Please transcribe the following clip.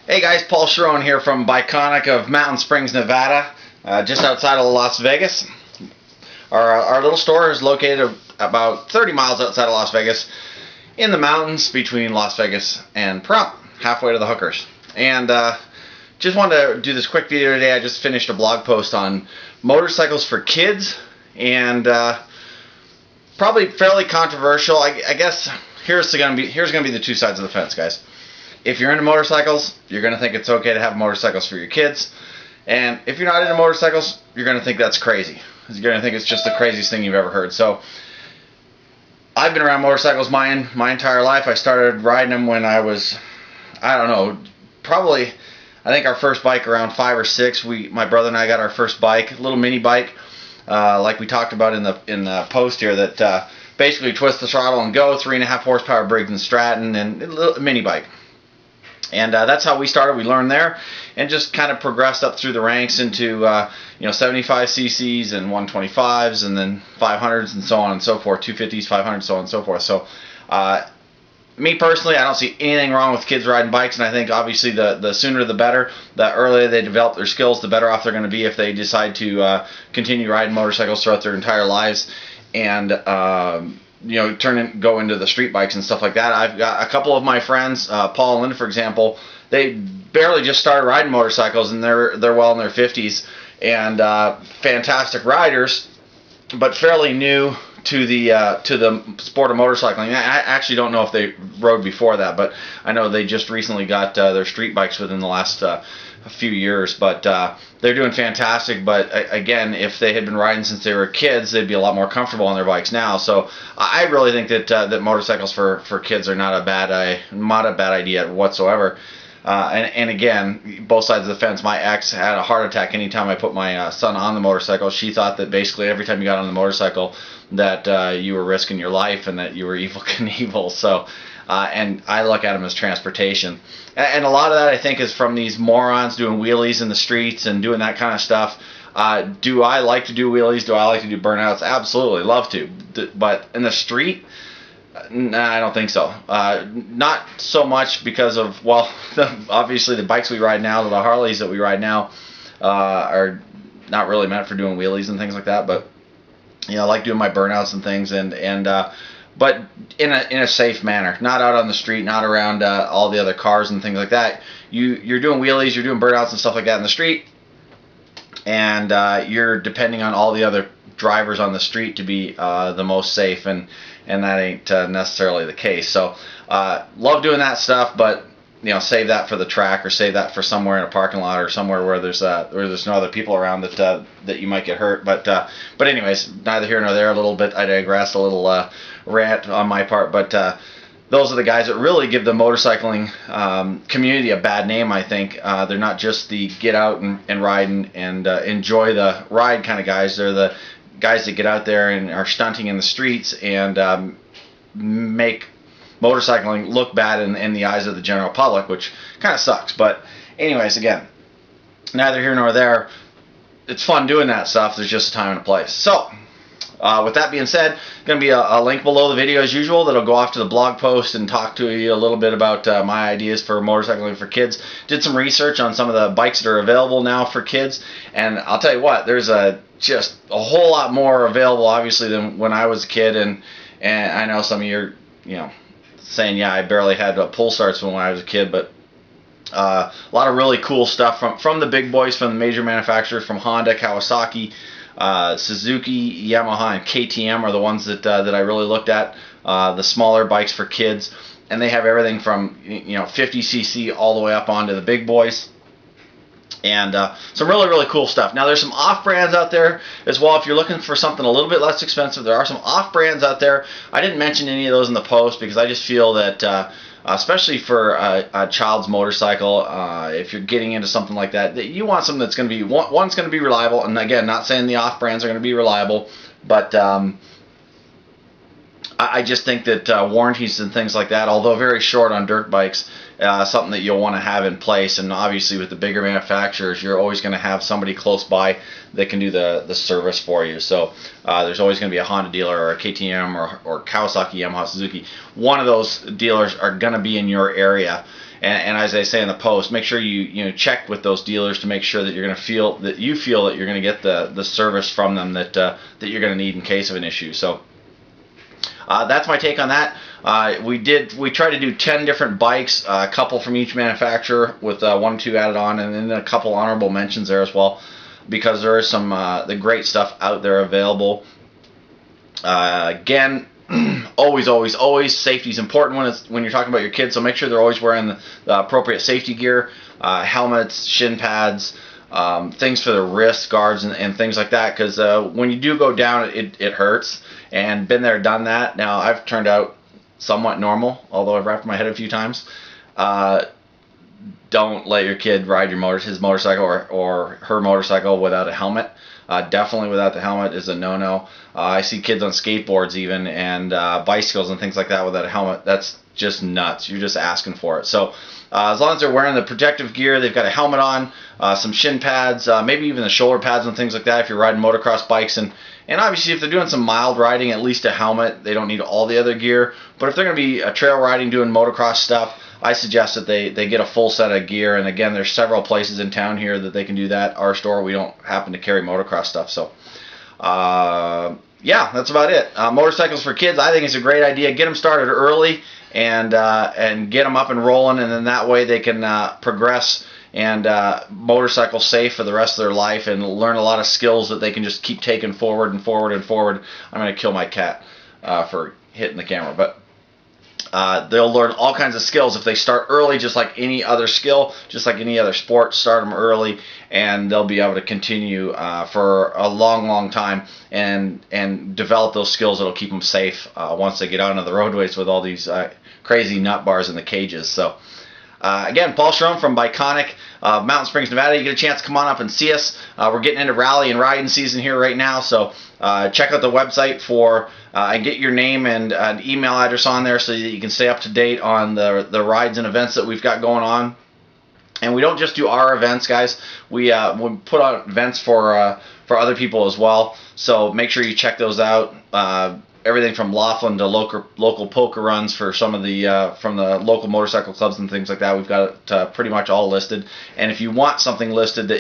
Hey guys, Paul Sharon here from Biconic of Mountain Springs, Nevada, just outside of Las Vegas. Our little store is located about 30 miles outside of Las Vegas in the mountains between Las Vegas and Pahrump, halfway to the hookers. And just wanted to do this quick video today. I just finished a blog post on motorcycles for kids, and probably fairly controversial. I guess here's gonna be the two sides of the fence, guys. If you're into motorcycles, you're going to think it's okay to have motorcycles for your kids. And if you're not into motorcycles, you're going to think that's crazy. You're going to think it's just the craziest thing you've ever heard. So I've been around motorcycles my entire life. I started riding them when I was, I don't know, probably, I think our first bike around 5 or 6. My brother and I got our first bike, a little mini bike, like we talked about in the post here, that basically twist the throttle and go, 3.5 horsepower Briggs and Stratton, and a little mini bike. And that's how we started. We learned there and just kind of progressed up through the ranks into 75 cc's and 125s and then 500s and so on and so forth, 250s, 500s, so on and so forth. So me personally, I don't see anything wrong with kids riding bikes, and I think obviously the sooner the better. The earlier they develop their skills, the better off they're going to be if they decide to continue riding motorcycles throughout their entire lives and go into the street bikes and stuff like that. I've got a couple of my friends, Paul and Linda, for example. They barely just started riding motorcycles, and they're well in their 50s and fantastic riders, but fairly new to the sport of motorcycling. I actually don't know if they rode before that, but I know they just recently got their street bikes within the last a few years, but they're doing fantastic. But again, if they had been riding since they were kids, they'd be a lot more comfortable on their bikes now. So I really think that motorcycles for kids are not a bad idea whatsoever. And again, both sides of the fence. My ex had a heart attack anytime I put my son on the motorcycle. She thought that basically every time you got on the motorcycle that you were risking your life and that you were Evel Knievel. So and I look at them as transportation. And a lot of that, I think, is from these morons doing wheelies in the streets and doing that kind of stuff. Do I like to do wheelies? Do I like to do burnouts? Absolutely, love to. But in the street, nah, I don't think so. Not so much because of, well, obviously the bikes we ride now, the Harleys that we ride now, are not really meant for doing wheelies and things like that. But I like doing my burnouts and things, but in a safe manner, not out on the street, not around all the other cars and things like that. You're doing wheelies, you're doing burnouts and stuff like that in the street, and you're depending on all the other drivers on the street to be the most safe, and that ain't necessarily the case. So love doing that stuff, but save that for the track, or save that for somewhere in a parking lot, or somewhere where there's no other people around that you might get hurt. But anyways, neither here nor there. A little bit, I digress. A little rant on my part, but those are the guys that really give the motorcycling community a bad name. I think they're not just the get out and ride and enjoy the ride kind of guys. They're the guys that get out there and are stunting in the streets and make motorcycling look bad in the eyes of the general public, which kind of sucks. But anyways, again, neither here nor there. It's fun doing that stuff. There's just a time and a place. So with that being said, going to be a link below the video as usual that'll go off to the blog post and talk to you a little bit about my ideas for motorcycling for kids. Did some research on some of the bikes that are available now for kids, and I'll tell you what, there's just a whole lot more available obviously than when I was a kid, and I know some of you are saying, yeah, I barely had pull starts when I was a kid, but a lot of really cool stuff from the big boys, from the major manufacturers, from Honda, Kawasaki, Suzuki, Yamaha, and KTM are the ones that I really looked at. The smaller bikes for kids, and they have everything from 50 cc all the way up onto the big boys. And some really cool stuff. Now there's some off brands out there as well. If you're looking for something a little bit less expensive, there are some off brands out there. I didn't mention any of those in the post because I just feel that especially for a child's motorcycle, if you're getting into something like that, you want something that's going to be one's going to be reliable. And again, not saying the off brands are going to be reliable, but I just think that warranties and things like that, although very short on dirt bikes, something that you'll want to have in place. And obviously with the bigger manufacturers, you're always going to have somebody close by that can do the service for you. So there's always going to be a Honda dealer or a KTM or Kawasaki, Yamaha, Suzuki. One of those dealers are going to be in your area. And as I say in the post, make sure you check with those dealers to make sure that you're going to feel that you're going to get the service from them that you're going to need in case of an issue. So that's my take on that. We tried to do 10 different bikes, a couple from each manufacturer with 1 or 2 added on, and then a couple honorable mentions there as well, because there is some the great stuff out there available. Again, always safety is important when you're talking about your kids, so make sure they're always wearing the appropriate safety gear, helmets, shin pads, things for the wrist guards and things like that, because when you do go down, it hurts. And been there, done that. Now I've turned out somewhat normal, although I've wrapped my head a few times. Don't let your kid ride his motorcycle or her motorcycle without a helmet. Definitely without the helmet is a no-no. I see kids on skateboards even and bicycles and things like that without a helmet. That's just nuts. You're just asking for it. So as long as they're wearing the protective gear, they've got a helmet on, some shin pads, maybe even the shoulder pads and things like that if you're riding motocross bikes. And obviously if they're doing some mild riding, at least a helmet. They don't need all the other gear. But if they're going to be trail riding, doing motocross stuff, I suggest that they get a full set of gear. And again, there's several places in town here that they can do that. Our store, we don't happen to carry motocross stuff. So yeah, that's about it. Motorcycles for kids, I think it's a great idea. Get them started early and get them up and rolling, and then that way they can progress and motorcycle safe for the rest of their life and learn a lot of skills that they can just keep taking forward and forward and forward. I'm going to kill my cat for hitting the camera, but they'll learn all kinds of skills if they start early, just like any other skill, just like any other sport. Start them early, and they'll be able to continue for a long time and develop those skills that'll keep them safe once they get out onto the roadways with all these crazy nut bars in the cages. So again, Paul Schrum from Biconic, Mountain Springs, Nevada. You get a chance to come on up and see us. We're getting into rally and riding season here right now, so check out the website for and get your name and an email address on there so that you can stay up to date on the rides and events that we've got going on. And we don't just do our events, guys. We put on events for other people as well. So make sure you check those out. Everything from Laughlin to local poker runs for some of the from the local motorcycle clubs and things like that. We've got it pretty much all listed. And if you want something listed that